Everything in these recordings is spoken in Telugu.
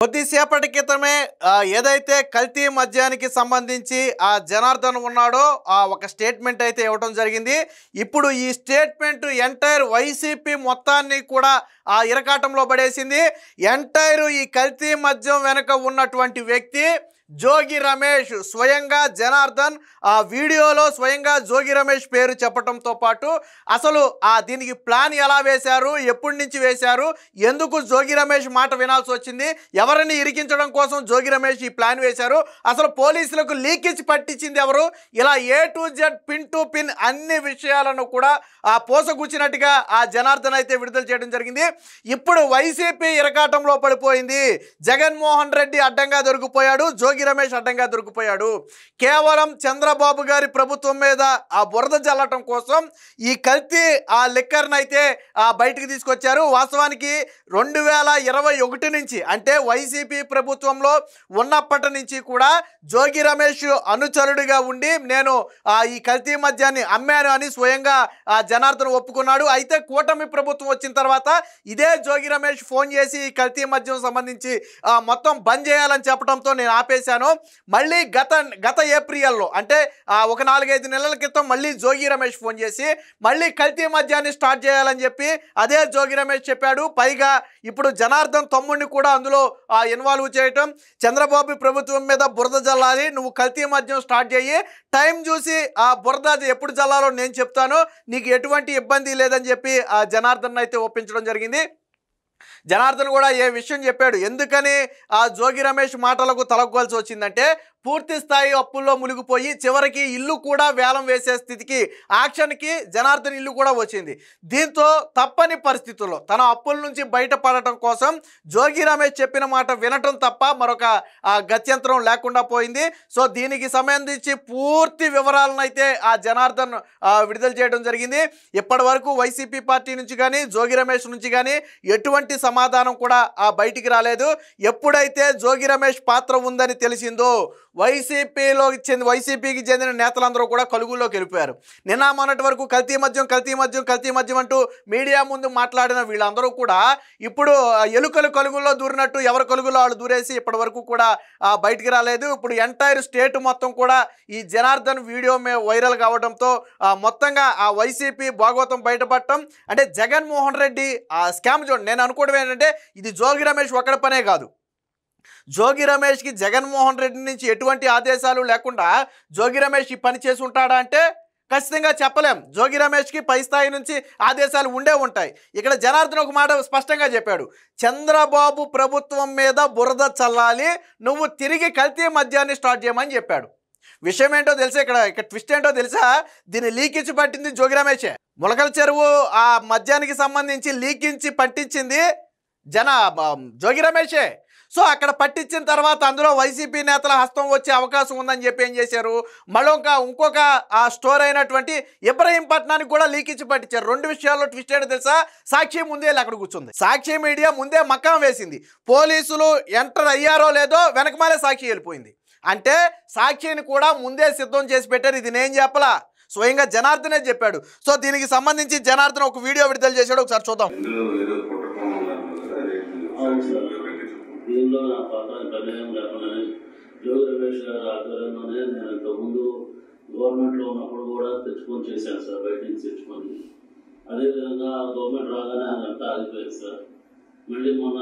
కొద్దిసేపటి క్రితమే ఏదైతే కల్తీ మద్యానికి సంబంధించి జనార్దన్ ఉన్నాడో ఒక స్టేట్మెంట్ అయితే ఇవ్వడం జరిగింది. ఇప్పుడు ఈ స్టేట్మెంట్ ఎంటైర్ వైసీపీ మొత్తాన్ని కూడా ఇరకాటంలో పడేసింది. ఎంటైర్ ఈ కల్తీ మద్యం వెనుక ఉన్నటువంటి వ్యక్తి జోగి రమేష్. స్వయంగా జనార్దన్ వీడియోలో స్వయంగా జోగి రమేష్ పేరు చెప్పడంతో పాటు అసలు దీనికి ప్లాన్ ఎలా వేశారు, ఎప్పటి నుంచి వేశారు, ఎందుకు జోగి రమేష్ మాట వినాల్సి వచ్చింది, ఎవరిని ఇరికించడం కోసం జోగి రమేష్ ఈ ప్లాన్ వేశారు, అసలు పోలీసులకు లీకేజ్ పట్టించింది ఎవరు, ఇలా A to Z pin to pin అన్ని విషయాలను కూడా పోసగుచ్చినట్టుగా జనార్దన్ అయితే విడుదల చేయడం జరిగింది. ఇప్పుడు వైసీపీ ఇరకాటంలో పడిపోయింది. జగన్మోహన్ రెడ్డి అడ్డంగా దొరికిపోయాడు, జోగి రమేష్ అడ్డంగా దొరికిపోయాడు. కేవలం చంద్రబాబు గారి ప్రభుత్వం మీద బురద జల్లటం కోసం ఈ కల్తీ లిక్కర్ని అయితే బయటికి తీసుకొచ్చారు. వాస్తవానికి 2021 నుంచి అంటే వైసీపీ ప్రభుత్వంలో ఉన్నప్పటి నుంచి కూడా జోగి రమేష్ అనుచరుడిగా ఉండి నేను ఈ కల్తీ మద్యాన్ని అమ్మాను అని స్వయంగా జనార్దన్ ఒప్పుకున్నాడు. అయితే కూటమి ప్రభుత్వం వచ్చిన తర్వాత ఇదే జోగి రమేష్ ఫోన్ చేసి ఈ కల్తీ మద్యం సంబంధించి మొత్తం బంద్ చేయాలని చెప్పడంతో నేను ఆపేశాను. మళ్ళీ గత ఏప్రిల్లో అంటే ఒక 4-5 నెలల క్రితం మళ్ళీ జోగి రమేష్ ఫోన్ చేసి మళ్ళీ కల్తీ మద్యాన్ని స్టార్ట్ చేయాలని చెప్పి అదే జోగి రమేష్ చెప్పాడు. పైగా ఇప్పుడు జనార్దన్ తమ్ముడిని కూడా అందులో ఇన్వాల్వ్ చేయటం, చంద్రబాబు ప్రభుత్వం మీద బురద జల్లాలి, నువ్వు కల్తీ మద్యం స్టార్ట్ చేయి, టైం చూసి బురద ఎప్పుడు జల్లాలో నేను చెప్తాను, నీకు ఎటువంటి ఇబ్బంది లేదని చెప్పి జనార్దన్ అయితే ఒప్పించడం జరిగింది. జనార్దన్ కూడా ఏ విషయం చెప్పాడు, ఎందుకని జోగి రమేష్ మాటలకు తలగ్గాల్సి వచ్చిందంటే పూర్తి స్థాయి అప్పుల్లో మునిగిపోయి చివరికి ఇల్లు కూడా వేలం వేసే స్థితికి యాక్షన్కి జనార్దన్ ఇల్లు కూడా వచ్చింది. దీంతో తప్పని పరిస్థితుల్లో తన అప్పుల నుంచి బయటపడటం కోసం జోగి రమేష్ చెప్పిన మాట వినటం తప్ప మరొక గత్యంతరం లేకుండా పోయింది. సో దీనికి సంబంధించి పూర్తి వివరాలను అయితే జనార్దన్ విడుదల చేయడం జరిగింది. ఇప్పటి వరకు వైసీపీ పార్టీ నుంచి కానీ జోగి రమేష్ నుంచి కానీ ఎటువంటి సమాధానం కూడా బయటికి రాలేదు. ఎప్పుడైతే జోగి రమేష్ పాత్ర ఉందని తెలిసిందో వైసీపీకి చెందిన నేతలందరూ కూడా కలుగుల్లోకి వెళ్ళిపోయారు. నిన్న మొన్నటి వరకు కల్తీ మద్యం అంటూ మీడియా ముందు మాట్లాడిన వీళ్ళందరూ కూడా ఇప్పుడు ఎలుకలు కలుగుల్లో దూరినట్టు ఎవరి కలుగులో వాళ్ళు దూరేసి ఇప్పటి వరకు కూడా బయటికి రాలేదు. ఇప్పుడు ఎంటైర్ స్టేట్ మొత్తం కూడా ఈ జనార్దన్ వీడియో వైరల్ కావడంతో మొత్తంగా వైసీపీ భాగవతం బయటపడటం అంటే జగన్మోహన్ రెడ్డి స్కామ్ చూడండి. నేను అనుకోవడం ఏంటంటే ఇది జోగి రమేష్ ఒక్కడి పనే కాదు. జోగి రమేష్కి జగన్మోహన్ రెడ్డి నుంచి ఎటువంటి ఆదేశాలు లేకుండా జోగి రమేష్ ఈ పని చేసి ఉంటాడా అంటే ఖచ్చితంగా చెప్పలేం. జోగి రమేష్కి పై స్థాయి నుంచి ఆదేశాలు ఉండే ఉంటాయి. ఇక్కడ జనార్దన్ ఒక మాట స్పష్టంగా చెప్పాడు, చంద్రబాబు ప్రభుత్వం మీద బురద చల్లాలి, నువ్వు తిరిగి కల్తీ మద్యాన్ని స్టార్ట్ చేయమని చెప్పాడు. విషయం ఏంటో తెలుసా, ఇక్కడ ట్విస్ట్ ఏంటో తెలుసా, దీన్ని లీకించి పట్టింది జోగి రమేషే. ములకల చెరువు మద్యానికి సంబంధించి లీకించి పట్టించింది జోగి రమేషే. సో అక్కడ పట్టించిన తర్వాత అందులో వైసీపీ నేతల హస్తం వచ్చే అవకాశం ఉందని చెప్పి ఏం చేశారు, ఇంకొక స్టోర్ అయినటువంటి ఇబ్రహీంపట్నానికి కూడా లీకించి పట్టించారు. 2 విషయాల్లో ట్విస్ట్ ఏంటో తెలుసా, సాక్షి ముందే అక్కడ కూర్చుంది, సాక్షి మీడియా ముందే మకాం వేసింది, పోలీసులు ఎంటర్ అయ్యారో లేదో వెనకమాలే సాక్షి వెళ్ళిపోయింది. అంటే సాక్షిని కూడా ముందే సిద్ధం చేసి పెట్టారు. ఇది నేను చెప్పలా, స్వయంగా జనార్దనే చెప్పాడు. సో దీనికి సంబంధించి జనార్దన్ ఒక వీడియో విడుదల చేశాడు, ఒకసారి చూద్దాం. దీనిలో నా పాత్ర ప్రమేయం లేకుండానే జోగి రమేష్ గారి ఆధ్వర్యంలోనే నేను ఇంతకుముందు గవర్నమెంట్లో ఉన్నప్పుడు కూడా తెచ్చుకొని చేశాను సార్, బయట నుంచి తెచ్చుకొని. అదేవిధంగా గవర్నమెంట్ రాగానే అదంతా ఆగిపోయింది సార్. మళ్ళీ మొన్న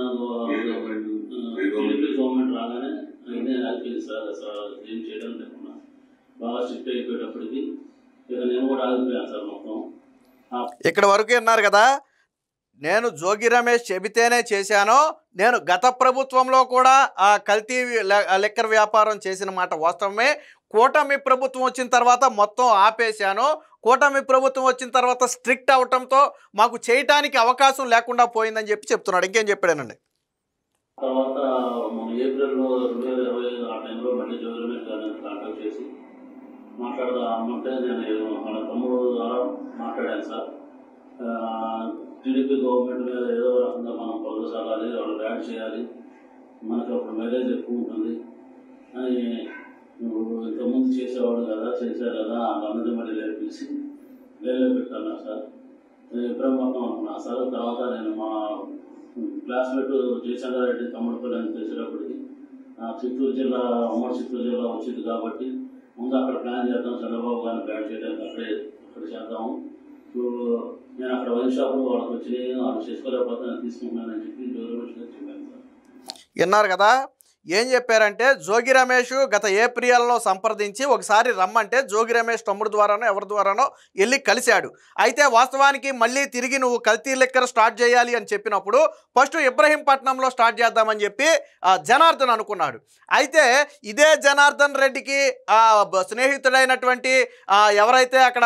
టీడీపీ గవర్నమెంట్ రాగానే అయినా ఆగిపోయింది సార్. అసలు ఏం చేయడం లేకుండా బాగా స్ట్రిక్ట్ అయిపోయేటప్పటికి ఇక నేను కూడా ఆగిపోయాను సార్ మొత్తం. ఇక్కడ వరకు విన్నారు కదా, నేను జోగి రమేష్ చెబితేనే చేశాను, నేను గత ప్రభుత్వంలో కూడా కల్తీ లిక్కర్ వ్యాపారం చేసిన మాట వాస్తవమే. కూటమి ప్రభుత్వం వచ్చిన తర్వాత మొత్తం ఆపేశాను, కూటమి ప్రభుత్వం వచ్చిన తర్వాత స్ట్రిక్ట్ అవటంతో మాకు చేయటానికి అవకాశం లేకుండా పోయిందని చెప్పి చెప్తున్నాడు. ఇంకేం చెప్పాడేనండి. తర్వాత మన ఏప్రిల్లో 2025 ఆ టైంలో మళ్ళీ జోగి రమేష్ గారిని కాంటాక్ట్ చేసి మాట్లాడదామంటే నేను మన తమ్ముడు ద్వారా మాట్లాడాను సార్. టీడీపీ గవర్నమెంట్ మీద ఏదో రకంగా మనం పనులు సాగాలి, వాళ్ళు యాడ్ చేయాలి, మనకు అప్పుడు మైలేజ్ ఎక్కువ ఉంటుంది అని నువ్వు ఇంతకుముందు చేశారు కదా అందరినీ మళ్ళీ పిలిచి వేరే పెట్టాను సార్. నేను ఎప్పుడో మొత్తం అనుకున్నాను సార్. తర్వాత నేను మా క్లాస్మేట్ జయచంద్ర రెడ్డి తమ్ముడుపల్లి అని తెలిసేటప్పటికి చిత్తూరు జిల్లా ఉమ్మడి చిత్తూరు జిల్లా వచ్చింది కాబట్టి ముందు అక్కడ ప్లాన్ చేద్దాం, చంద్రబాబు గారిని బ్యాట్ చేయడానికి అక్కడ చేద్దాము. సో నేను అక్కడ వైన్ షాపులు వాళ్ళకి వచ్చి వాళ్ళు చేసుకోలేకపోతే నేను తీసుకుంటున్నానని చెప్పి జోగి రమేష్ గారు చెప్పాను సార్. విన్నారు కదా ఏం చెప్పారంటే, జోగి రమేష్ గత ఏప్రిల్లో సంప్రదించి ఒకసారి రమ్మంటే జోగి రమేష్ తమ్ముడు ద్వారానో ఎవరి ద్వారానో వెళ్ళి కలిశాడు. అయితే వాస్తవానికి మళ్ళీ తిరిగి నువ్వు కల్తీ లిక్కర్ స్టార్ట్ చేయాలి అని చెప్పినప్పుడు ఫస్ట్ ఇబ్రహీంపట్నంలో స్టార్ట్ చేద్దామని చెప్పి జనార్దన్ అనుకున్నాడు. అయితే ఇదే జనార్దన్ రెడ్డికి స్నేహితుడైనటువంటి ఎవరైతే అక్కడ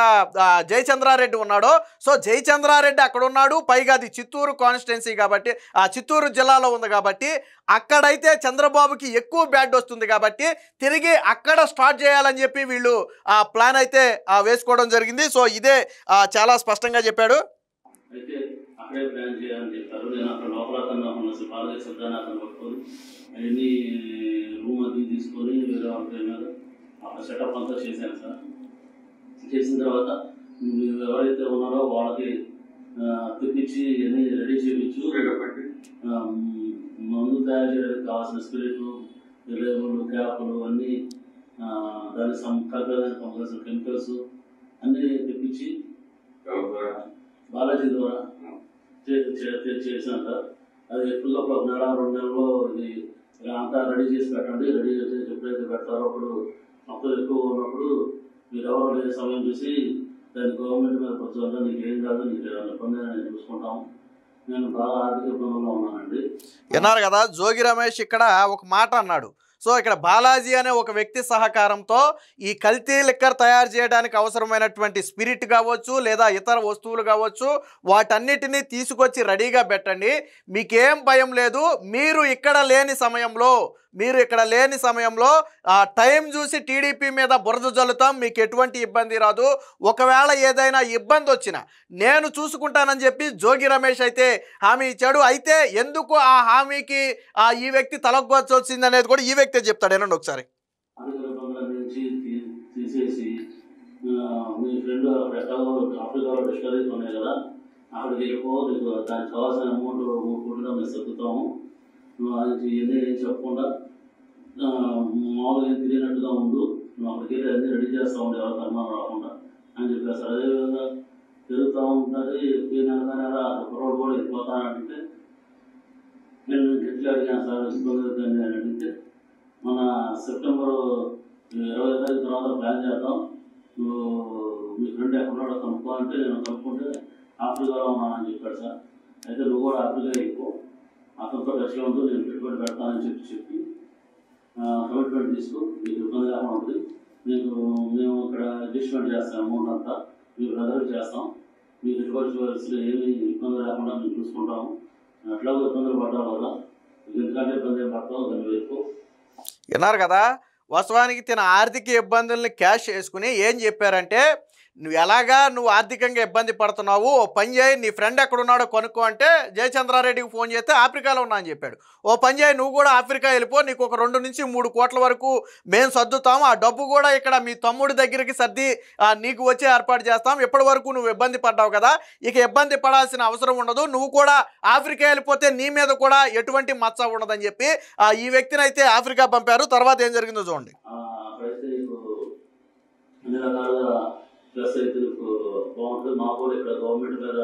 జయచంద్రారెడ్డి ఉన్నాడో, సో జయచంద్రారెడ్డి అక్కడ ఉన్నాడు, పైగా అది చిత్తూరు కాన్స్టిట్యున్సీ కాబట్టి చిత్తూరు జిల్లాలో ఉంది కాబట్టి అక్కడైతే చంద్రబాబుకి ఎక్కువ బ్యాడ్ వస్తుంది కాబట్టి తిరిగి అక్కడ స్టార్ట్ చేయాలని చెప్పి వీళ్ళు ప్లాన్ అయితే వేసుకోవడం జరిగింది. సో ఇదే చాలా స్పష్టంగా చెప్పాడు. అయితే అక్కడే ప్లాన్ చేయాలని చెప్పారు. నేను అక్కడ లోపల పట్టుకొని అవన్నీ రూమ్ అది తీసుకొని వేరే వాళ్ళ మీద అక్కడ సెటప్ అంతా చేశాను సార్. చేసిన తర్వాత ఎవరైతే ఉన్నారో వాళ్ళకి తెప్పించి అన్నీ రెడీ చేయించు, మందు తయారు చేయడానికి కావాల్సిన స్పిరిట్లు, లేబుల్, క్యాప్లు అన్నీ దానికి కలిపేదానికి కావాల్సిన కెమికల్స్ అన్నీ తెప్పించి బాలాజీ ద్వారా చేసాను సార్. అది ఎక్కువగా ఒక నెల 2 నెలల్లో ఇది అంతా రెడీ చేసి పెట్టండి. రెడీ చేసి ఎప్పుడైతే పెడతారో అప్పుడు మొత్తం ఎక్కువ ఉన్నప్పుడు మీరు ఎవరు లేని సమయం చూసి దాన్ని గవర్నమెంట్ మీద కూర్చోవాలి, నీకు ఏం కాదు, నీకు ఇబ్బంది నేను చూసుకుంటాము, నేను బాగా ఆర్థిక ఇబ్బందుల్లో ఉన్నానండి. విన్నారు కదా జోగి రమేష్ ఇక్కడ ఒక మాట అన్నాడు. సో ఇక్కడ బాలాజీ అనే ఒక వ్యక్తి సహకారంతో ఈ కల్తీ లిక్కర్ తయారు చేయడానికి అవసరమైనటువంటి స్పిరిట్ కావచ్చు లేదా ఇతర వస్తువులు కావచ్చు వాటన్నిటినీ తీసుకొచ్చి రెడీగా పెట్టండి, మీకేం భయం లేదు. మీరు ఇక్కడ లేని సమయంలో టైం చూసి టీడీపీ మీద బురద జల్లుతాం, మీకు ఎటువంటి ఇబ్బంది రాదు. ఒకవేళ ఏదైనా ఇబ్బంది వచ్చినా నేను చూసుకుంటానని చెప్పి జోగి రమేష్ అయితే హామీ ఇచ్చాడు. అయితే ఎందుకు ఆ హామీకి ఈ వ్యక్తి తలగొచ్చి వచ్చింది అనేది కూడా ఈ వ్యక్తి చెప్తాడు. ఏనండి ఒకసారి. తీసేసి మీ ఫ్రెండ్ ఆఫ్రికాలో డిస్కవరీస్ ఉన్నాయి కదా, అక్కడికి వెళ్ళిపో, నీకు దానికి కావాల్సిన అమౌంట్ 3 కోట్లుగా మేము చెప్తాము, అది ఇవన్నీ చెప్పకుండా మామూలుగా తిరిగినట్టుగా ఉండు, నువ్వు అక్కడికి వెళ్ళి అన్నీ రెడీ చేస్తూ ఉండే ఎవరికి అనుమానం రాకుండా అని చెప్పేసి అదేవిధంగా తిరుగుతూ ఉంటుంది. నెల రోడ్డు కూడా వెళ్ళిపోతానంటే నేను గట్టిగా అడిగాను సార్, ఇబ్బంది అని అడిగితే మన సెప్టెంబర్ 20వ తారీఖు తర్వాత ప్లాన్ చేద్దాం, నువ్వు మీ ఫ్రెండ్ ఎక్కడున్నాడో కనుక్కో అంటే నేను కనుక్కుంటే ఆఫ్రికాలో ఉన్నానని చెప్పాడు సార్. అయితే నువ్వు కూడా ఆఫ్రికా వెళ్ళిపో, అతనితో టచ్లో ఉంటూ నేను పెట్టుబడి పెడతానని చెప్పి కమిట్మెంట్ తీసుకో, మీకు ఇబ్బంది లేకుండా ఉంటుంది, మేము ఇక్కడ అడ్జస్ట్మెంట్ చేస్తాం, అమౌంట్ అంతా మీకు బ్రదర్కి చేస్తాం, మీకు ఎటువంటి పరిస్థితులు ఏమీ ఇబ్బంది లేకుండా మేము చూసుకుంటాము, అట్లా ఇబ్బందులు పడ్డావు కదా, ఎందుకంటే ఇబ్బంది ఏం పడతావు దాన్ని వెళ్ళిపో. విన్నారు కదా వాస్తవానికి తన ఆర్థిక ఇబ్బందుల్ని క్యాష్ చేసుకుని ఏం చెప్పారంటే, నువ్వు ఆర్థికంగా ఇబ్బంది పడుతున్నావు, ఓ పని చేయి, నీ ఫ్రెండ్ ఎక్కడున్నాడో కొనుక్కో అంటే జయచంద్రారెడ్డికి ఫోన్ చేస్తే ఆఫ్రికాలో ఉన్నా అని చెప్పాడు. ఓ పని చేయి, నువ్వు కూడా ఆఫ్రికా వెళ్ళిపో, నీకు ఒక 2 నుంచి 3 కోట్ల వరకు మేము సర్దుతాము, ఆ డబ్బు కూడా ఇక్కడ మీ తమ్ముడి దగ్గరికి సర్ది నీకు వచ్చి ఏర్పాటు చేస్తాం, ఇప్పటి వరకు నువ్వు ఇబ్బంది పడ్డావు కదా, ఇక ఇబ్బంది పడాల్సిన అవసరం ఉండదు, నువ్వు కూడా ఆఫ్రికా వెళ్ళిపోతే నీ మీద కూడా ఎటువంటి మచ్చ ఉండదని చెప్పి ఈ వ్యక్తిని అయితే ఆఫ్రికా పంపారు. తర్వాత ఏం జరిగిందో చూడండి. ప్లస్ అయితే బాగుంటుంది, మాకు కూడా ఇక్కడ గవర్నమెంట్ మీద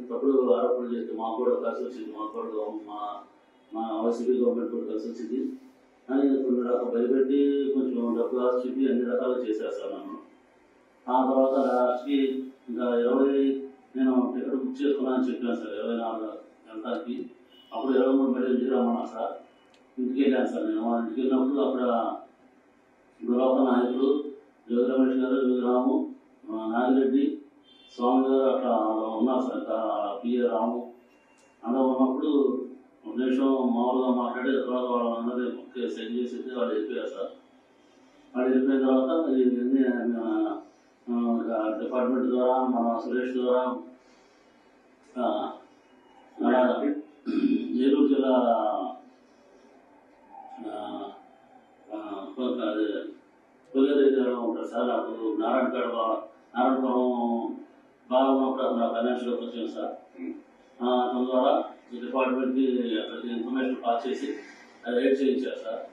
తప్పుడు ఆరోపణలు చేస్తే మాకు కూడా కలిసి వచ్చింది, మాకు కూడా మా వైసీపీ గవర్నమెంట్ కూడా కలిసి వచ్చింది అని కొన్ని రకాలు భయపెట్టి కొంచెం డబ్బు ఆశ చెప్పి అన్ని రకాలు చేసేస్తాను నన్ను. ఆ తర్వాత లాస్ట్కి ఇంకా 20 నేను టికెట్ బుక్ చేసుకున్నాను అని చెప్పాను సార్, 24 గంటలకి. అప్పుడు 23 బయట ఇంటికి రమ్మన్నాను సార్. ఇంటికి వెళ్ళాను సార్. నేను ఇంటికి వెళ్ళినప్పుడు అక్కడ లోకల్ నాయకులు జోగి రమేష్ గారు, రాము, నాగిరెడ్డి, స్వామి గారు అట్లా ఉన్నారు సార్, పిఏ రాము అందరూ ఉన్నప్పుడు ఒక నిమిషం మామూలుగా మాట్లాడి తర్వాత వాళ్ళందరూ సెట్ చేసి వాళ్ళు వెళ్ళిపోయారు సార్. వాళ్ళు వెళ్ళిపోయిన తర్వాత ఇవన్నీ డిపార్ట్మెంట్ ద్వారా మన సురేష్ ద్వారా ఏలూరు జిల్లా కొల్లేరు ఉంటారు సార్, అప్పుడు నారాయణపురం బాగా ఉన్నప్పుడు నాకు ఫైనాన్షియల్ వచ్చాను సార్. తన ద్వారా డిపార్ట్మెంట్కి ఇన్ఫర్మేషన్ పాస్ చేసి రైడ్ చేయించారు సార్.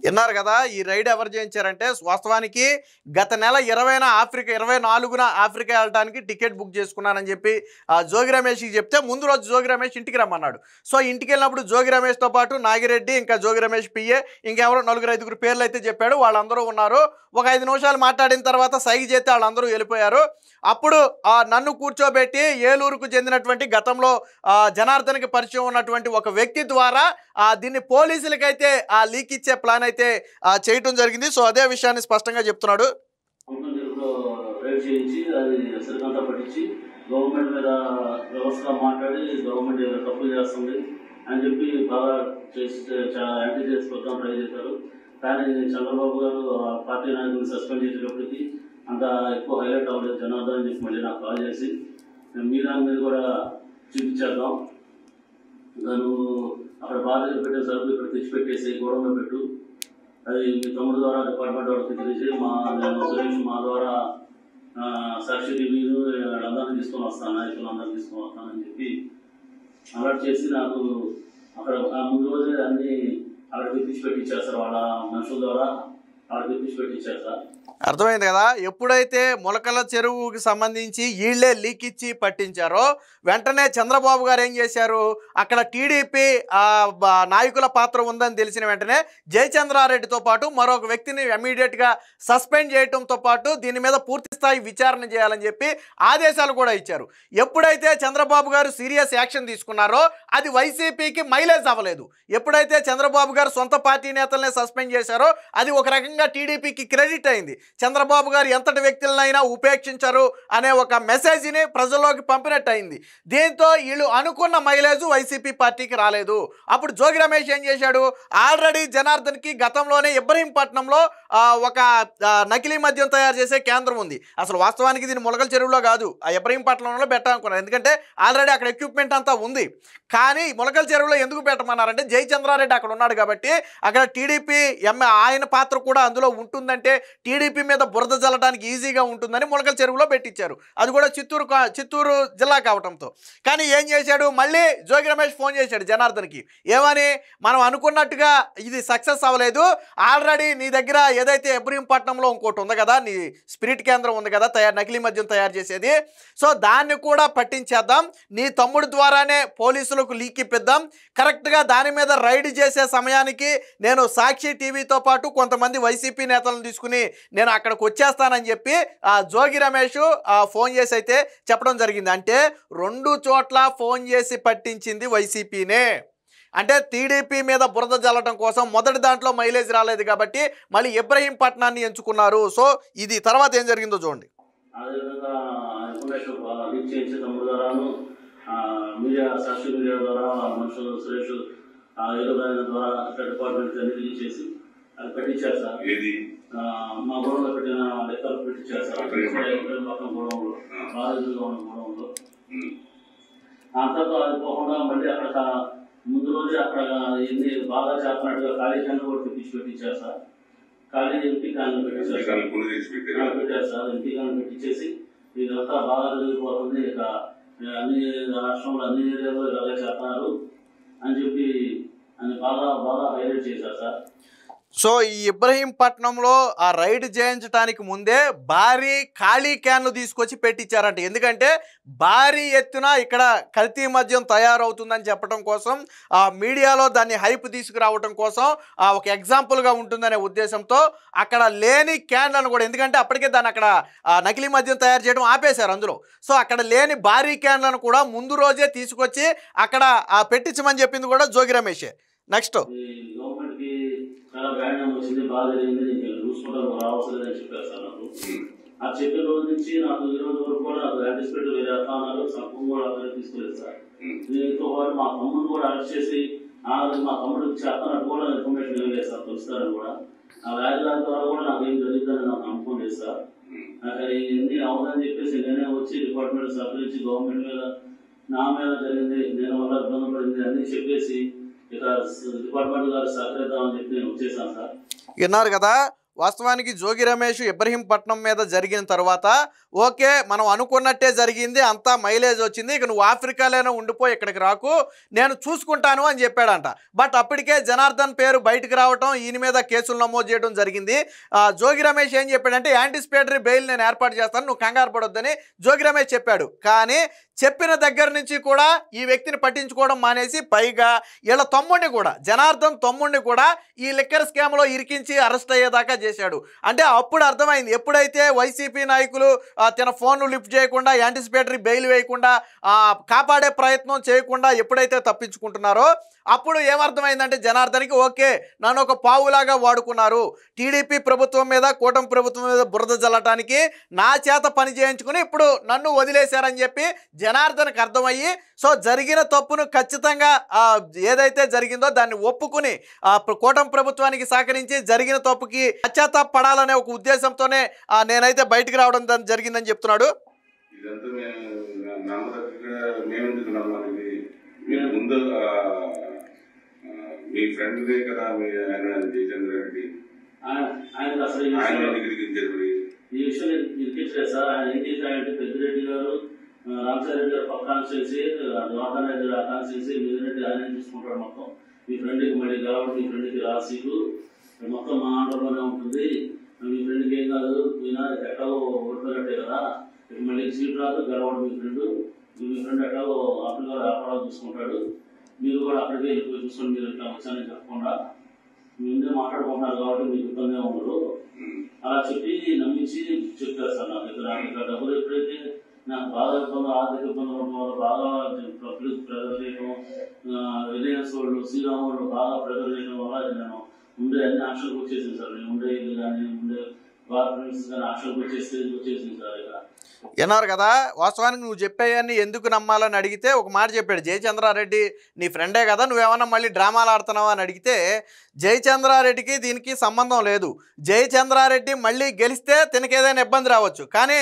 విన్నారు కదా, ఈ రైడ్ ఎవరు చేయించారంటే వాస్తవానికి గత నెల 24న ఆఫ్రికా వెళ్ళడానికి టికెట్ బుక్ చేసుకున్నానని చెప్పి జోగి రమేష్కి చెప్తే ముందు రోజు జోగి రమేష్ ఇంటికి రమ్మన్నాడు. సో ఇంటికి వెళ్ళినప్పుడు జోగి రమేష్తో పాటు నాగిరెడ్డి, ఇంకా జోగి రమేష్ పిఏ, ఇంకెవరో 4-5 పేర్లు అయితే చెప్పాడు. వాళ్ళందరూ ఉన్నారు. ఒక 5 నిమిషాలు మాట్లాడిన తర్వాత సైగ చేస్తే వాళ్ళందరూ వెళ్ళిపోయారు. అప్పుడు నన్ను కూర్చోబెట్టి ఏలూరుకు చెందినటువంటి గతంలో జనార్దన్కి పరిచయం ఉన్నటువంటి ఒక వ్యక్తి ద్వారా దీన్ని పోలీసులకైతే లీక్ ఇచ్చే ప్లాన్ అయితే చేయటం జరిగింది. సో అదే విషయాన్ని స్పష్టంగా చెప్తున్నాడు. గవర్నమెంట్ మీద వ్యవస్థగా మాట్లాడి గవర్నమెంట్ తప్పులు చేస్తుంది అని చెప్పి బాగా యాంటీ చేసుకోవడం ట్రై చేశారు. కానీ చంద్రబాబు గారు పార్టీ నాయకులను సస్పెండ్ చేసేటప్పటికి అంత ఎక్కువ హైలైట్ అవ్వలేదు జనార్దన్ అని చెప్పి మళ్ళీ నాకు కాల్ చేసి మీ దాని మీద కూడా చూపించేద్దాం, నువ్వు అక్కడ బాధ్యత పెట్టే సరుకు ఇక్కడ తెచ్చిపెట్టేసి గొడవలో పెట్టు, అది మీ తమ్ముడు ద్వారా డిపార్ట్మెంట్ వాళ్ళకి తెలిసి సురేష్ మా ద్వారా సాక్షి టీవీలు వాళ్ళందరినీ తీసుకొని వస్తాను, నాయకులందరినీ తీసుకొని వస్తానని చెప్పి అలర్ట్ చేసి నాకు అక్కడ ముందు రోజే అన్ని అక్కడ తెప్పించి పెట్టించారు సార్. వాళ్ళ మనుషుల ద్వారా అక్కడ తెప్పించి పెట్టించారు సార్. అర్థమైంది కదా, ఎప్పుడైతే మొలకల చెరువుకి సంబంధించి వీళ్ళే లీక్ ఇచ్చి పట్టించారో వెంటనే చంద్రబాబు గారు ఏం చేశారు, అక్కడ టీడీపీ నాయకుల పాత్ర ఉందని తెలిసిన వెంటనే జయచంద్రారెడ్డితో పాటు మరొక వ్యక్తిని ఇమ్మీడియట్గా సస్పెండ్ చేయడంతో పాటు దీని మీద పూర్తి స్థాయి విచారణ చేయాలని చెప్పి ఆదేశాలు కూడా ఇచ్చారు. ఎప్పుడైతే చంద్రబాబు గారు సీరియస్ యాక్షన్ తీసుకున్నారో అది వైసీపీకి మైలేజ్ అవ్వలేదు. ఎప్పుడైతే చంద్రబాబు గారు సొంత పార్టీ నేతలనే సస్పెండ్ చేశారో అది ఒక రకంగా టీడీపీకి క్రెడిట్ అయింది. చంద్రబాబు గారు ఎంతటి వ్యక్తులనైనా ఉపేక్షించరు అనే ఒక మెసేజ్ని ప్రజల్లోకి పంపినట్టు అయింది. దీంతో వీళ్ళు అనుకున్న మైలేజ్ వైసీపీ పార్టీకి రాలేదు. అప్పుడు జోగి రమేష్ ఏం చేశాడు, ఆల్రెడీ జనార్దన్కి గతంలోనే ఇబ్రహీంపట్నంలో ఒక నకిలీ మద్యం తయారు చేసే కేంద్రం ఉంది. అసలు వాస్తవానికి దీన్ని మొలకల చెరువులో కాదు, ఆ ఇబ్రహీంపట్నంలో పెట్టాలనుకున్నారు. ఎందుకంటే ఆల్రెడీ అక్కడ ఎక్విప్మెంట్ అంతా ఉంది. కానీ మొలకల చెరువులో ఎందుకు పెట్టమన్నారంటే జయచంద్రారెడ్డి అక్కడ ఉన్నాడు కాబట్టి, అక్కడ టీడీపీ ఆయన పాత్ర కూడా అందులో ఉంటుందంటే టీడీపీ మీద బురద జల్లడానికి ఈజీగా ఉంటుందని మొలకల చెరువులో పెట్టించారు. అది కూడా చిత్తూరు జిల్లా కావటంతో. కానీ ఏం చేశాడు, మళ్ళీ జోగి రమేష్ ఫోన్ చేశాడు జనార్దన్కి. ఏమని, మనం అనుకున్నట్టుగా ఇది సక్సెస్ అవ్వలేదు, ఆల్రెడీ నీ దగ్గర ఏదైతే ఇబ్రహీంపట్నంలో ఇంకోటి ఉంది కదా, నీ స్పిరిట్ కేంద్రం ఉంది కదా నకిలీ మద్యం తయారు చేసేది, సో దాన్ని కూడా పట్టించేద్దాం, నీ తమ్ముడు ద్వారానే పోలీసులకు లీక్ ఇప్పిద్దాం, కరెక్ట్గా దాని మీద రైడ్ చేసే సమయానికి నేను సాక్షి టీవీతో పాటు కొంతమంది వైసీపీ నేతలను తీసుకుని నేను అక్కడికి వచ్చేస్తానని చెప్పి జోగి రమేష్ ఫోన్ చేసి అయితే చెప్పడం జరిగింది. అంటే 2 చోట్ల ఫోన్ చేసి పట్టించింది వైసీపీనే. అంటే టీడీపీ మీద బురద జల్లటం కోసం మొదటి దాంట్లో మైలేజ్ రాలేదు కాబట్టి మళ్ళీ ఇబ్రహీంపట్నాన్ని ఎంచుకున్నారు. సో ఇది తర్వాత ఏం జరిగిందో చూడండి. మీడియా ద్వారా మనుషులు సురేష్ ద్వారా డిపార్ట్మెంట్ అన్ని చేసి అది పెట్టించారు సార్. మా గొడవలో పెట్టిన లెక్కలు పెట్టించారు సార్. పక్కన గొడవలో బాధితులుగా ఉన్న గొడవలో అంతతో అది పోకుండా మళ్ళీ అక్కడ ముందు రోజే అక్కడ ఎన్ని బాగా చేస్తున్నట్టుగా ఖాళీ క్యాన్లు కూడా తెప్పించి పెట్టించారు సార్. ఖాళీ ఎంపీ క్యాన్లు పెట్టించారు సార్. ఎంపీ క్యాన్లు పెట్టించేసి ఇదంతా బాగా జరిగిపోతుంది, ఇక అన్ని రాష్ట్రంలో అన్ని ఏరియాలో ఇలాగే చేస్తున్నారు అని చెప్పి అని బాగా హైలైట్ చేశారు సార్. సో ఈ ఇబ్రహీంపట్నంలో ఆ రైడ్ చేయించడానికి ముందే భారీ ఖాళీ క్యాన్లు తీసుకొచ్చి పెట్టించారంట. ఎందుకంటే భారీ ఎత్తున ఇక్కడ కల్తీ మద్యం తయారవుతుందని చెప్పడం కోసం, మీడియాలో దాన్ని హైప్ తీసుకురావడం కోసం, ఒక ఎగ్జాంపుల్గా ఉంటుందనే ఉద్దేశంతో అక్కడ లేని క్యాన్లను కూడా, ఎందుకంటే అప్పటికే దాన్ని అక్కడ నకిలీ మద్యం తయారు చేయడం ఆపేశారు అందులో. సో అక్కడ లేని భారీ క్యాన్లను కూడా ముందు రోజే తీసుకొచ్చి అక్కడ పెట్టించమని చెప్పింది కూడా జోగి రమేషే. నెక్స్ట్ చాలా బ్యాడ్ నెంబర్ వచ్చింది, బాగా జరిగింది, నేను చూసుకుంటా రావాల్సిందని చెప్పారు సార్ నాకు. ఆ చెప్పిన రోజు నుంచి నాకు ఈ రోజు వరకు కూడా నాకు యాంటిసిపేట్ వేరే అట్లా అన్నారు, సంపూర్ణ కూడా అక్కడ తీసుకెళ్ళారు సార్. దీంతో పాటు మా తమ్ముడు కూడా అరెస్ట్ చేసి మా తమ్ముడికి చేస్తున్నట్టు కూడా ఇన్ఫర్మేషన్ ఏం లేదు సార్, తెలుస్తారని కూడా. ఆ వ్యాధిదారి ద్వారా కూడా నాకు ఏం జరుగుతుందని నాకు నమ్మకం లేదు సార్. నాకు ఇవన్నీ అవుదని చెప్పేసి నేనే వచ్చి డిపార్ట్మెంట్ సహకరించి గవర్నమెంట్ మీద నా మీద జరిగింది, నేను వల్ల ఇబ్బంది పడింది అన్నీ చెప్పేసి ఇక డిపార్ట్మెంట్ గారు సహకరిద్దామని చెప్పి నేను వచ్చేసాను సార్. విన్నారు కదా, వాస్తవానికి జోగి రమేష్ ఇబ్రహీంపట్నం మీద జరిగిన తర్వాత ఓకే మనం అనుకున్నట్టే జరిగింది, అంతా మైలేజ్ వచ్చింది, ఇక నువ్వు ఆఫ్రికాలోనే ఉండిపోయి ఇక్కడికి రాకు, నేను చూసుకుంటాను అని చెప్పాడంట. బట్ అప్పటికే జనార్దన్ పేరు బయటకు రావటం, ఈయన మీద కేసులు నమోదు చేయడం జరిగింది. జోగి రమేష్ ఏం చెప్పాడంటే యాంటిసిపేటరీ బెయిల్ నేను ఏర్పాటు చేస్తాను, నువ్వు కంగారు పడొద్దని జోగి రమేష్ చెప్పాడు. కానీ చెప్పిన దగ్గర నుంచి కూడా ఈ వ్యక్తిని పట్టించుకోవడం మానేసి పైగా వీళ్ళ తమ్ముడిని కూడా, జనార్దన్ తమ్ముడిని కూడా ఈ లిక్కర్ స్కామ్లో ఇరికించి అరెస్ట్ అయ్యేదాకా చేశాడు. అంటే అప్పుడు అర్థమైంది, ఎప్పుడైతే వైసీపీ నాయకులు తన ఫోన్ను లిఫ్ట్ చేయకుండా యాంటిసిపేటరీ బెయిల్ వేయకుండా కాపాడే ప్రయత్నం చేయకుండా ఎప్పుడైతే తప్పించుకుంటున్నారో అప్పుడు ఏమర్థమైందంటే జనార్దన్కి ఓకే నన్ను ఒక పావులాగా వాడుకున్నారు, టీడీపీ ప్రభుత్వం మీద కూటమి ప్రభుత్వం మీద బురద జల్లటానికి నా చేత పని చేయించుకుని ఇప్పుడు నన్ను వదిలేశారని చెప్పి జనార్దన్కి అర్థమయ్యి సో జరిగిన తప్పును ఖచ్చితంగా ఏదైతే జరిగిందో దాన్ని ఒప్పుకుని కూటమి ప్రభుత్వానికి సహకరించి జరిగిన తప్పుకి పశ్చాత్తాపడాలనే ఒక ఉద్దేశంతోనే నేనైతే బయటికి రావడం జరిగిందని చెప్తున్నాడు. ముందు మీ ఫ్రెండ్ కదా ఆయన జయచంద్ర రెడ్డి, ఆయన అసలు ఈ విషయం ఇరికించలేదు సార్. ఆయన ఏం చేశారంటే పెద్దిరెడ్డి గారు, రామచారెడ్డి గారు పక్క కాన్స్టిట్యున్సీ, నోర్దన్ రెడ్డి కాన్స్టిట్యున్సీ, మిదిరెడ్డి ఆయన తీసుకుంటాడు మొత్తం. మీ ఫ్రెండ్కి మళ్ళీ గెలవడం, మీ ఫ్రెండ్కి రా సీటు మొత్తం మా ఆర్డర్లోనే ఉంటుంది, మీ ఫ్రెండ్కి ఏం కాదు, ఈయన ఎక్కడో ఓడిపోయినట్టే కదా, మళ్ళీ సీటు రాదు, గెలవడం మీ ఫ్రెండ్ ఎక్కడో అప్పుడు వ్యాపారాలు చూసుకుంటాడు, మీరు కూడా అక్కడికి వెళ్ళిపోయి చూసుకొని మీరు ఇట్లా వచ్చానని చెప్పకుండా ముందే మాట్లాడుకుంటున్నారు కాబట్టి మీకు ఇబ్బంది ఉండదు అలా చెప్పి నమ్మించి చెప్పారు సార్. నాకు ఇక్కడ డబ్బులు ఎప్పుడైతే నాకు బాగా ఇబ్బంది, ఆర్థిక ఇబ్బంది ఉండడం వల్ల బాగా ప్రెజర్ చేయడం, రిలయన్స్ వాళ్ళు, శ్రీరామ్ వాళ్ళు బాగా ప్రెజర్ చేయడం వల్ల నేను ఉండే అన్ని ఆక్షన్కి వచ్చేసింది సార్. నేను ఉండే ఇల్లు కానీ ఉండే బార్ ఫ్రెండ్స్ కానీ ఆక్షన్కి వచ్చేసింది సార్. ఇక్కడ విన్నారు కదా, వాస్తవానికి నువ్వు చెప్పేయన్ని ఎందుకు నమ్మాలని అడిగితే ఒక మాట చెప్పాడు, జయచంద్రారెడ్డి నీ ఫ్రెండే కదా, నువ్వేమన్నా మళ్ళీ డ్రామాలు ఆడుతున్నావా అని అడిగితే జయచంద్రారెడ్డికి దీనికి సంబంధం లేదు, జయచంద్రారెడ్డి మళ్ళీ గెలిస్తే తనకి ఏదైనా ఇబ్బంది రావచ్చు. కానీ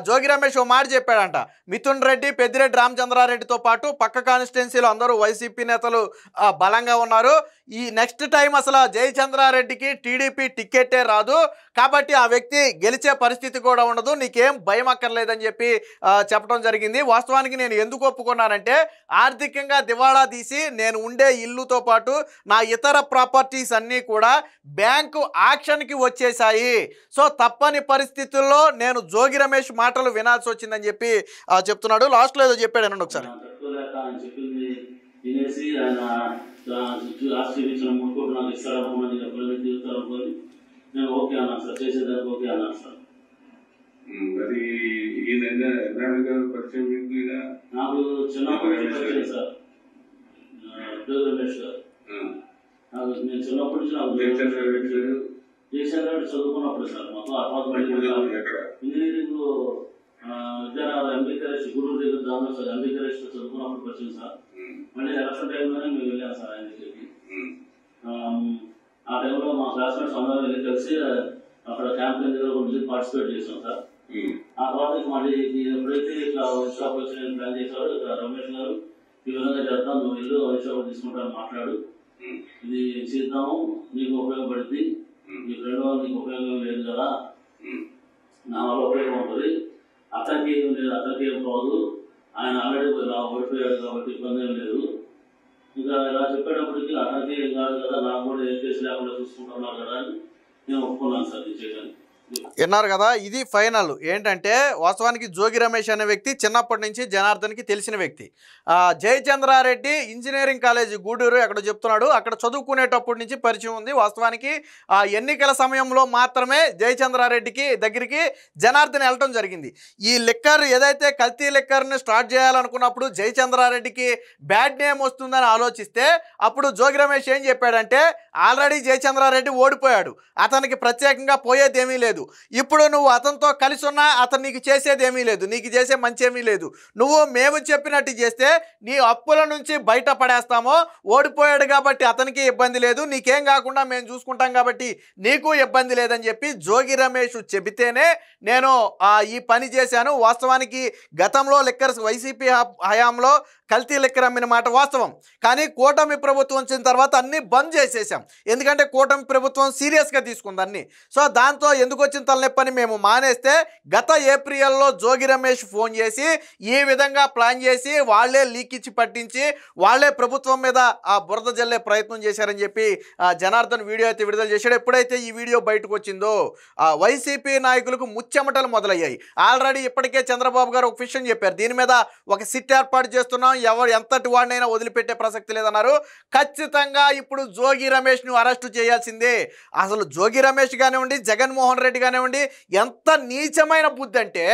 జోగి రమేష్ ఓ మాట చెప్పాడంట, మిథున్ రెడ్డి, పెద్దిరెడ్డి రామచంద్రారెడ్డితో పాటు పక్క కాన్స్టిట్యున్సీలో అందరూ వైసీపీ నేతలు బలంగా ఉన్నారు, ఈ నెక్స్ట్ టైం అసలు జయచంద్రారెడ్డికి టీడీపీ టికెట్టే రాదు, కాబట్టి ఆ వ్యక్తి గెలిచే పరిస్థితి కూడా ఉండదు, నీకేం భయం అక్కర్లేదని చెప్పి చెప్పడం జరిగింది. వాస్తవానికి నేను ఎందుకు ఒప్పుకున్నానంటే ఆర్థికంగా దివాళా తీసి నేను ఉండే ఇల్లుతో పాటు నా ఇతర ప్రాపర్టీస్ అన్నీ కూడా బ్యాంకు ఆక్షన్కి వచ్చేసాయి, సో తప్పని పరిస్థితుల్లో నేను జోగి రమేష్ మాటలు వినాల్సి వచ్చిందని చెప్పి చెప్తున్నాడు. లాస్ట్లో ఏదో చెప్పాడు అనండి ఒకసారి. నేను ఓకే అన్నాను సార్, చేసేదానికి ఓకే అన్నాను సార్. మరి పరిచయం నాకు చిన్నప్పటి నుంచి పరిచయం సార్ జోగి రమేష్ గారు. నాకు నేను చిన్నప్పటి నుంచి నాకు జయచంద్ర రెడ్డి చదువుకున్నప్పుడు సార్ మొత్తం ఇంజనీరింగ్ విద్యానగర్ ఎంబీకరేష్ గురువు దగ్గర దాని సార్ ఎంబీకరేష్ చదువుకున్నప్పుడు పరిచయం సార్. మళ్ళీ ఎలక్షన్ టైంలోనే మేము వెళ్ళాం సార్ ఆయన దగ్గరికి. ఆ టైంలో మా క్లాస్మేట్స్ అందరం వెళ్ళి కలిసి అక్కడ క్యాంపెయిన్ దగ్గర కొంచెం పార్టిసిపేట్ చేసాం సార్. ఆ తర్వాత మళ్ళీ ఎప్పుడైతే ఇట్లా వైన్ షాప్ వచ్చి నేను ప్లాన్ చేశాడు రమేష్ గారు, ఈ విధంగా చేద్దాం, నువ్వు ఇల్లు వైన్ షాప్ తీసుకుంటాను మాట్లాడు, ఇది చేద్దాము, నీకు ఉపయోగపడుతుంది, నీ ఫ్రెండ్ వాళ్ళు నీకు ఉపయోగం లేదు కదా, నా వల్ల ఉపయోగం ఉంటుంది, అతనికి ఏం లేదు, అతనికి ఏం పోదు, ఆయన ఆల్రెడీ ఓడిపోయాడు కాబట్టి ఇబ్బంది ఏం లేదు, ఇంకా ఇలా చెప్పేటప్పటికి అతనికి ఏం కాదు కదా, నాకు కూడా ఏం కేసు లేకుండా చూసుకుంటున్నారు కదా అని నేను ఒప్పుకున్నాను సార్ ఇది చేయడానికి. విన్నారు కదా, ఇది ఫైనల్ ఏంటంటే వాస్తవానికి జోగి రమేష్ అనే వ్యక్తి చిన్నప్పటి నుంచి జనార్దన్కి తెలిసిన వ్యక్తి. జయచంద్రారెడ్డి ఇంజనీరింగ్ కాలేజీ గూడూరు అక్కడ చెప్తున్నాడు, అక్కడ చదువుకునేటప్పటి నుంచి పరిచయం ఉంది. వాస్తవానికి ఎన్నికల సమయంలో మాత్రమే జయచంద్రారెడ్డికి దగ్గరికి జనార్దన్ వెళ్ళటం జరిగింది. ఈ లిక్కర్ ఏదైతే కల్తీ లిక్కర్ని స్టార్ట్ చేయాలనుకున్నప్పుడు జయచంద్రారెడ్డికి బ్యాడ్ నేమ్ వస్తుందని ఆలోచిస్తే అప్పుడు జోగి రమేష్ ఏం చెప్పాడంటే ఆల్రెడీ జయచంద్రారెడ్డి ఓడిపోయాడు, అతనికి ప్రత్యేకంగా పోయేదేమీ లేదు, ఇప్పుడు నువ్వు అతనితో కలిసి ఉన్నా అతను నీకు చేసేదేమీ లేదు, నీకు చేసే మంచి ఏమీ లేదు, నువ్వు మేము చెప్పినట్టు చేస్తే నీ అప్పుల నుంచి బయటపడేస్తామో, ఓడిపోయాడు కాబట్టి అతనికి ఇబ్బంది లేదు, నీకేం కాకుండా మేము చూసుకుంటాం కాబట్టి నీకు ఇబ్బంది లేదని చెప్పి జోగి రమేష్ చెబితేనే నేను ఈ పని చేశాను. వాస్తవానికి గతంలో లిక్కర్స్ వైసీపీ హయాంలో కల్తీ లిక్కర్ అమ్మిన మాట వాస్తవం. కానీ కూటమి ప్రభుత్వం వచ్చిన తర్వాత అన్నీ బంద్ చేసేసాం. ఎందుకంటే కూటమి ప్రభుత్వం సీరియస్గా తీసుకుంది అన్నీ. సో దాంతో ఎందుకు వచ్చిన తలనొప్పని మేము మానేస్తే గత ఏప్రిల్లో జోగి రమేష్ ఫోన్ చేసి ఈ విధంగా ప్లాన్ చేసి వాళ్ళే లీక్ ఇచ్చి పట్టించి వాళ్ళే ప్రభుత్వం మీద ఆ బురద జల్లే ప్రయత్నం చేశారని చెప్పి జనార్దన్ వీడియో అయితే విడుదల చేశాడు. ఎప్పుడైతే ఈ వీడియో బయటకు వచ్చిందో వైసీపీ నాయకులకు ముచ్చెమటలు మొదలయ్యాయి. ఆల్రెడీ ఇప్పటికే చంద్రబాబు గారు ఒక విషయం చెప్పారు, దీని మీద ఒక సిట్ ఏర్పాటు చేస్తున్నాం, ఎవరు ఎంతటి వాడినైనా వదిలిపెట్టే ప్రసక్తి లేదన్నారు. ఖచ్చితంగా ఇప్పుడు జోగి రమేష్ను అరెస్టు చేయాల్సిందే. అసలు జోగి రమేష్ కానివ్వండి, జగన్మోహన్ రెడ్డి కానివ్వండి, ఎంత నీచమైన బుద్ధి అంటే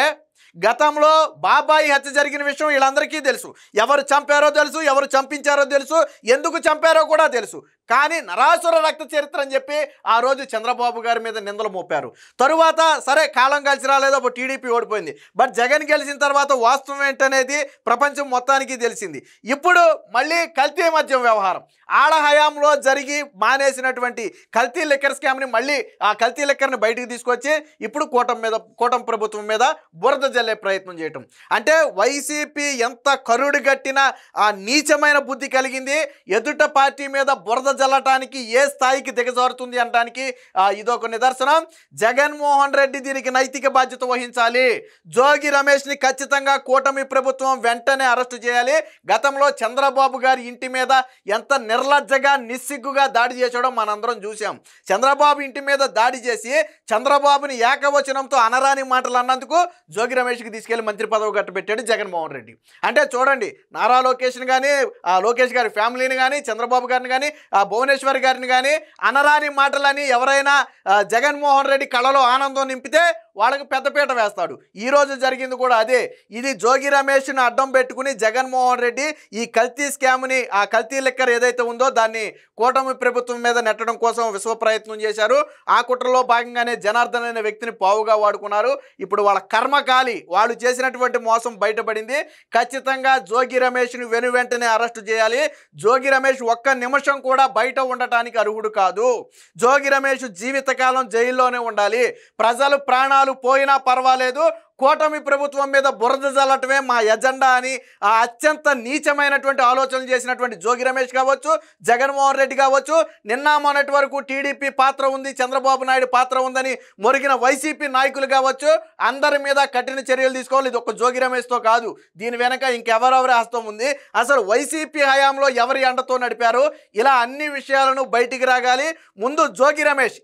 గతంలో బాబాయి హత్య జరిగిన విషయం వీళ్ళందరికీ తెలుసు. ఎవరు చంపారో తెలుసు, ఎవరు చంపించారో తెలుసు, ఎందుకు చంపారో కూడా తెలుసు. కానీ నరాసుర రక్త చరిత్ర అని చెప్పి ఆ రోజు చంద్రబాబు గారి మీద నిందలు మోపారు. తరువాత సరే కాలం కలిసి రాలేదో అప్పుడు టీడీపీ ఓడిపోయింది. బట్ జగన్ గెలిచిన తర్వాత వాస్తవం ఏంటనేది ప్రపంచం మొత్తానికి తెలిసింది. ఇప్పుడు మళ్ళీ కల్తీ మద్యం వ్యవహారం ఆడ హయాంలో జరిగి మానేసినటువంటి కల్తీ లిక్కర్ స్కామ్ని మళ్ళీ ఆ కల్తీ లిక్కర్ని బయటికి తీసుకొచ్చి ఇప్పుడు కూటమి ప్రభుత్వం మీద బురద జల్లే ప్రయత్నం చేయటం. అంటే వైసీపీ ఎంత కరుడు గట్టిన ఆ నీచమైన బుద్ధి కలిగింది, ఎదుట పార్టీ మీద బురద జల్లటానికి ఏ స్థాయికి దిగజారుతుంది అనడానికి ఇదొక నిదర్శనం. జగన్మోహన్ రెడ్డి దీనికి నైతిక బాధ్యత వహించాలి. జోగి రమేష్ని ఖచ్చితంగా కూటమి ప్రభుత్వం వెంటనే అరెస్టు చేయాలి. గతంలో చంద్రబాబు గారి ఇంటి మీద ఎంత నిర్లజ్జగా నిస్సిగ్గుగా దాడి చేశాడో మనందరం చూసాం. చంద్రబాబు ఇంటి మీద దాడి చేసి చంద్రబాబుని ఏకవచనంతో అనరాని మాటలు అన్నందుకు జోగి రమేష్కి తీసుకెళ్లి మంత్రి పదవి కట్టబెట్టాడు జగన్మోహన్ రెడ్డి. అంటే చూడండి, నారా లోకేష్ని కానీ లోకేష్ గారి ఫ్యామిలీని కానీ చంద్రబాబు గారిని కానీ భువనేశ్వర్ గారిని కానీ అనరాని మాటలని ఎవరైనా జగన్మోహన్ రెడ్డి కళలో ఆనందం నింపితే వాళ్ళకి పెద్దపీట వేస్తాడు. ఈరోజు జరిగింది కూడా అదే. ఇది జోగి రమేష్ను అడ్డం పెట్టుకుని జగన్మోహన్ రెడ్డి ఈ కల్తీ స్కామ్ని, ఆ కల్తీ లిక్కర్ ఏదైతే ఉందో దాన్ని కూటమి ప్రభుత్వం మీద నెట్టడం కోసం విశ్వ ప్రయత్నం చేశారు. ఆ కుట్రలో భాగంగానే జనార్దన్ అనే వ్యక్తిని పావుగా వాడుకున్నారు. ఇప్పుడు వాళ్ళ కర్మకాలి, వాళ్ళు చేసినటువంటి మోసం బయటపడింది. ఖచ్చితంగా జోగి రమేష్ను వెంటనే అరెస్టు చేయాలి. జోగి రమేష్ ఒక్క నిమిషం కూడా బయట ఉండటానికి అర్హుడు కాదు. జోగి రమేష్ జీవితకాలం జైల్లోనే ఉండాలి. ప్రజలు ప్రాణాలు పోయినా పర్వాలేదు, కూటమి ప్రభుత్వం మీద బురద జల్లటమే మా ఎజెండా అని అత్యంత నీచమైనటువంటి ఆలోచనలు చేసినటువంటి జోగి రమేష్ కావచ్చు, జగన్మోహన్ రెడ్డి కావచ్చు, నిన్న మొన్నటి వరకు టీడీపీ పాత్ర ఉంది, చంద్రబాబు నాయుడు పాత్ర ఉందని మొరిగిన వైసీపీ నాయకులు కావచ్చు, అందరి మీద కఠిన చర్యలు తీసుకోవాలి. ఇది ఒక జోగి రమేష్తో కాదు, దీని వెనక ఇంకెవరెవరి హస్తం ఉంది, అసలు వైసీపీ హయాంలో ఎవరి అండతో నడిపారు, ఇలా అన్ని విషయాలను బయటికి రాగాలి. ముందు జోగి రమేష్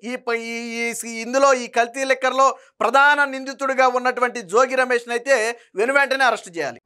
ఇందులో ఈ కల్తీ లిక్కర్లో ప్రధాన నిందితుడిగా ఉన్నటువంటి జోగి రమేష్ని అయితే వెంటనే అరెస్ట్ చేయాలి.